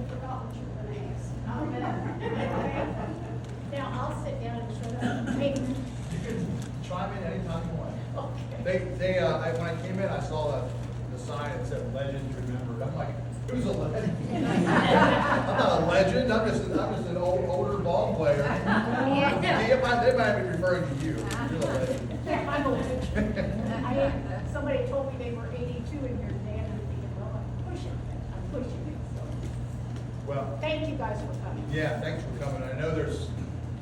forgot what you were going to ask. Now, I'll sit down and shut up. Hey, You can chime in anytime you want. okay. When I came in, I saw the sign that said "Legends Remembered." I'm like, who's a legend? I'm not a legend. I'm just an older ball player. They might be referring to you. You're the legend. Yeah, I'm a legend. Somebody told me they were 82 in here today, and I'm thinking, well, I'm pushing it. So, Well, thank you guys for coming. yeah, thanks for coming. I know there's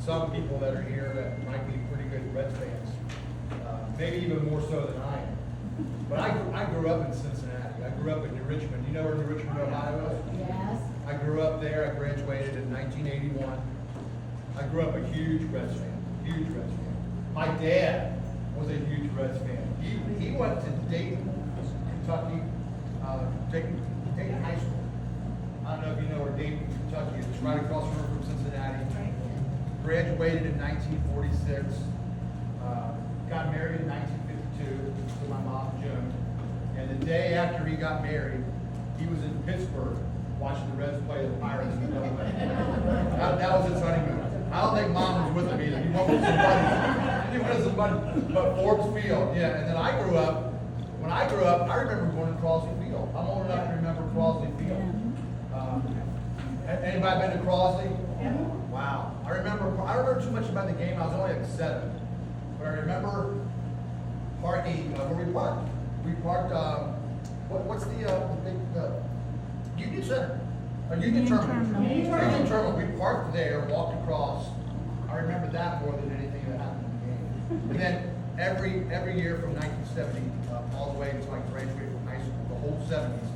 some people that are here that might be pretty good Reds fans, maybe even more so than I am. But I grew up in Cincinnati. I grew up in New Richmond. You know where New Richmond, Ohio is? Yes. I grew up there. I graduated in 1981. I grew up a huge Reds fan. Huge Reds fan. My dad was a huge Reds fan. He went to Dayton, Kentucky, Dayton High School. I don't know if you know where Dayton, Kentucky is. It's right across the river from Cincinnati. Graduated in 1946. Got married in 1952 to my mom, Joan. And the day after he got married, he was in Pittsburgh watching the Reds play the Pirates in the doubleheader. That was his honeymoon. I don't think mom was with him either. He went with somebody. But Forbes Field, yeah. And then I grew up. When I grew up, I remember going to Crosley Field. I'm old enough to remember Crosley Field. Anybody been to Crosley? Yeah. Wow. I remember too much about the game. I was only like 7. But I remember parking where we parked. We parked, what's the big, Union Center? Union Terminal. Union Terminal. We parked there, walked across. I remember that more than anything that happened in the game. And then every year from 1970 all the way until I graduated from high school, the whole 70s,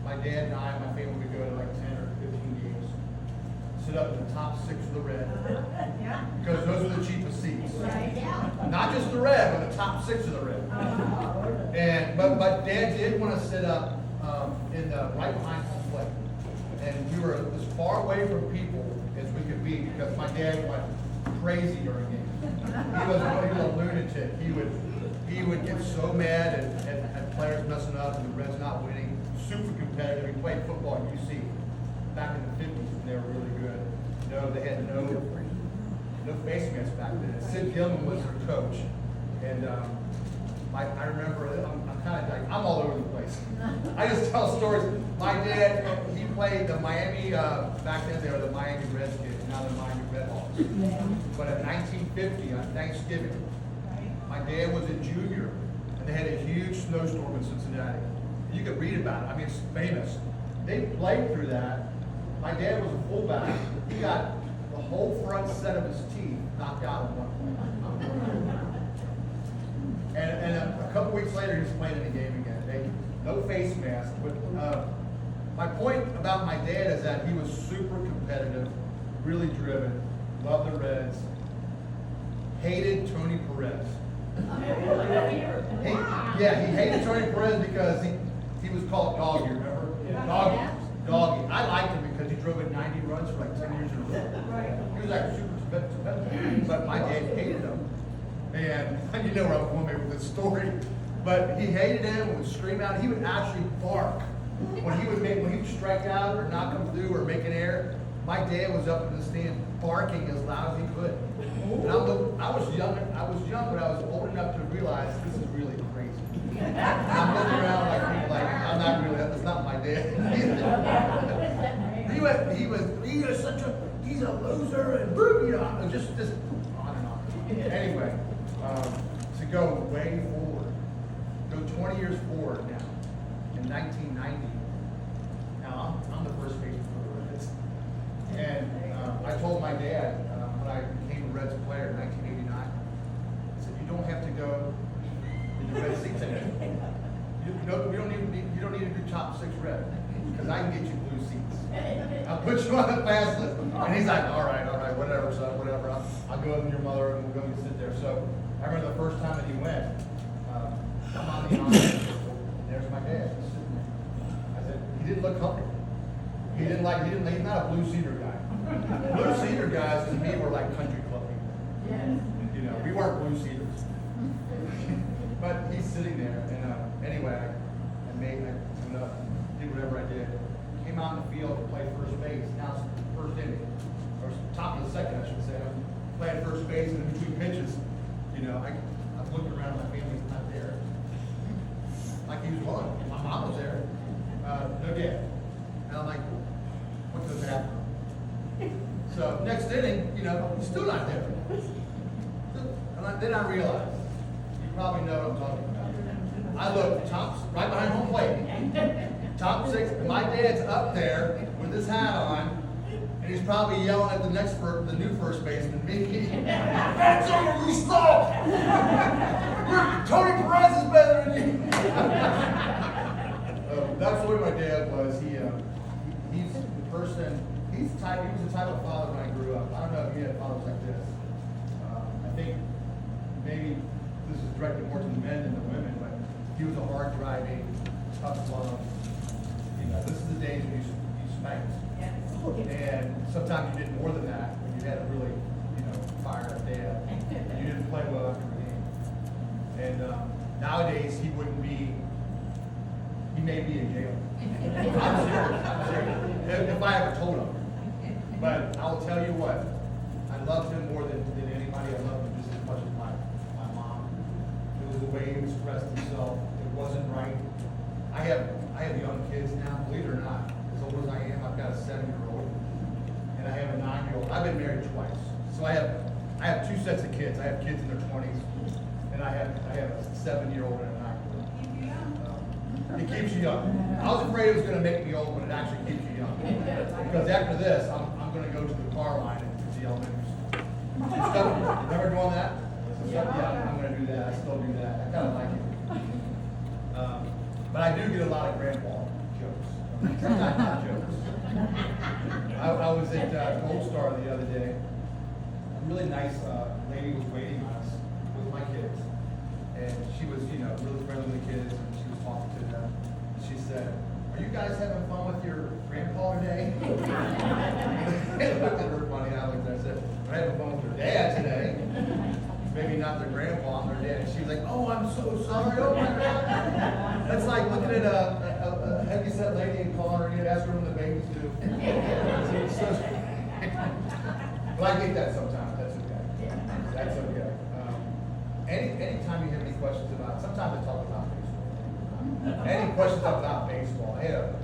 my dad and I, my family would go to like 10 or 15 games, sit up in the top 6 of the red, Yeah. because those are the cheapest seats. Right. Yeah. Not just the red, but the top 6 of the red. But Dad did want to sit up in the right behind home plate, and we were as far away from people as we could be because my dad went crazy during games. He was a lunatic. He would get so mad at players messing up and the Reds not winning. Super competitive. He played football at UC back in the 50s, and they were really good. They had no face masks back then. Sid Gilman was their coach, and I remember. I'm kind of like I'm all over the place. I just tell stories. My dad, he played the Miami. Back then they were the Miami Redskins, now the Miami Redhawks. But in 1950 on Thanksgiving, my dad was a junior, and they had a huge snowstorm in Cincinnati. You could read about it. I mean, it's famous. They played through that. My dad was a fullback. He got the whole front set of his teeth knocked out in one play. And a couple weeks later, he's playing in the game again. No face mask. But my point about my dad is that he was super competitive, really driven, loved the Reds, hated Tony Perez. He hated Tony Perez because he was called Doggy, remember? Doggy. I liked him because he drove in 90 runs for like 10 years in a row. He was like super competitive, but my dad hated him. And you know where I'm going with this story. But he hated him, would scream out. He would actually bark when he would strike out or knock him through or make an error. My dad was up in the stand barking as loud as he could. And I was young, but I was old enough to realize this is really crazy. And I'm looking around I'm not really, that's not my dad. He's a loser and just on and on. Anyway, to go way forward, go 20 years forward now, in 1990. Now I'm the first baseman for the Reds, and I told my dad when I became a Reds player in 1989, I said, "You don't have to go in the Red seats anymore. You don't need to do top 6 red, because I can get you blue seats. I'll put you on the fast list." And he's like, all right, whatever, son, whatever. I'll go with your mother and we'll go and sit there. So I remember the first time that he went, I'm on the honor list, and there's my dad sitting there. I said, he didn't look comfortable. He's not a blue cedar guy. Blue cedar guys to me were like country club people. We weren't blue cedars. But he's sitting there, and anyway, I did whatever I did. Came on the field to play first base. Now it's first inning, or top of the second, I should say. I'm playing first base, and in between pitches, you know, I'm looking around, my family's not there. Like he was one. My mom was there. No dad. And I'm like, went to the bathroom. So next inning, you know, he's still not there. Then I realized, you probably know what I'm talking about. I look, right behind home plate. Top six, and my dad's up there with his hat on, and he's probably yelling at the new first baseman, me. Benzinger, you suck! Tony Perez is better than you. That's the way my dad was. He's the person. He was the type of father when I grew up. I don't know if he had fathers like this. I think maybe this is directed more to the men than the women, but he was a hard driving, tough love. You know, this is the days when you spanked. And sometimes you did more than that when you had a really, you know, fired up dad. And you didn't play well after the game. And nowadays he wouldn't be. He may be in jail. I'm serious. If I ever told him. But I will tell you what, I loved him more than anybody. I loved him just as much as my mom. It was the way he expressed himself. It wasn't right. I have young kids now, believe it or not. As old as I am, I've got a 7-year-old. And I have a 9-year-old. I've been married twice. So I have 2 sets of kids. I have kids in their 20s. And I have a 7-year-old and a 9-year-old. It keeps you young. I was afraid it was going to make me old, but it actually keeps you young. Because after this, I'm going to go to the car line and to the elementary school. Remember doing that? Yeah, I'm going to do that. I still do that. I kind of like it. But I do get a lot of grandpa jokes. Sometimes not jokes. I was at Gold Star the other day. A really nice lady was waiting on us with my kids. And she was, you know, really friendly with the kids, and she was talking to them. She said, "Are you guys having fun with your grandpa today?" They looked at her funny. I looked at her and said, "We're having fun with their dad today. Maybe not their grandpa, their dad." And she was like, "Oh, I'm so sorry. Oh my God." That's like looking at a heavyset lady and calling her, you know, ask her when the baby's due. But I get that sometimes. That's okay. That's okay. Anytime you have any questions about, sometimes I talk about baseball. Any questions about baseball? I had a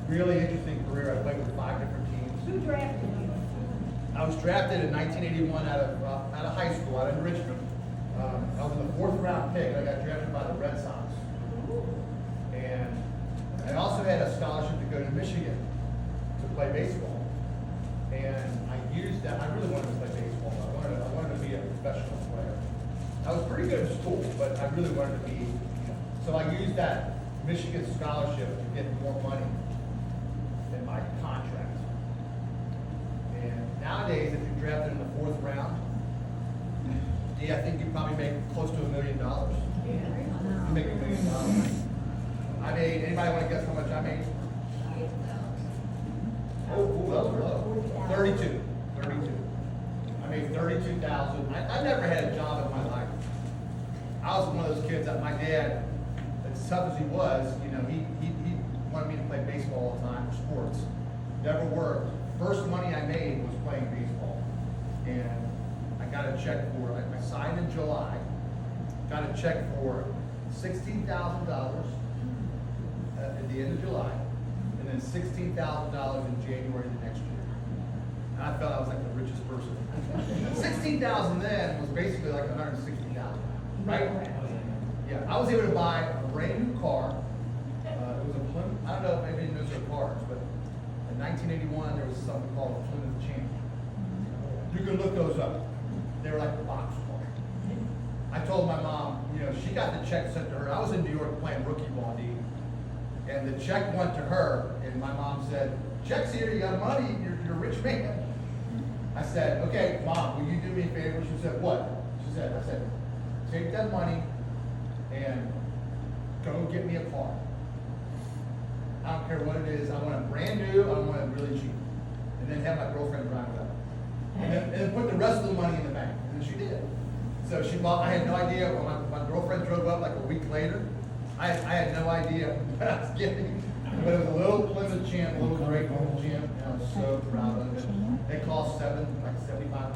really interesting career. I played with 5 different teams. Who drafted you? I was drafted in 1981 out of high school, out in Richmond. I was in the 4th round pick. I got drafted by the Red Sox. And I also had a scholarship to go to Michigan to play baseball. And I used that. I really wanted to play baseball. I wanted to be a professional player. I was pretty good at school, but I really wanted to be, so I used that Michigan scholarship to get more money than my contract. And nowadays, if you're drafted in the 4th round, I think you probably make close to $1 million. You make $1 million. I made, anybody want to guess how much I made? Oh, that was low. 32. I made $32,000. I never had a job in my life. I was one of those kids that my dad, as tough as he was, you know, he wanted me to play baseball all the time, or sports. Never worked. First money I made was playing baseball. And I got a check for, I signed in July, got a check for $16,000 at the end of July, and then $16,000 in January the next year. And I felt I was like the richest person. $16,000 then was basically like $160,000, right? Yeah, I was able to buy a brand new car. It was a Plymouth, I don't know if maybe those are cars, but in 1981 there was something called a Plymouth Champion. You can look those up. They were like the box car. I told my mom, you know, she got the check sent to her. I was in New York playing rookie ball, D. And the check went to her, and my mom said, "Check's here, you got money, you're a rich man." I said, "Okay, Mom, will you do me a favor?" She said, "What?" I said, "Take that money and go get me a car. I don't care what it is. I want it brand new, I want it really cheap. And then have my girlfriend drive it up. And then put the rest of the money in the bank." And she did. So she bought, I had no idea, when my girlfriend drove up like a week later, I had no idea what I was getting. But it was a little Plymouth Champ, a little gray was so proud of it. It cost like $7,500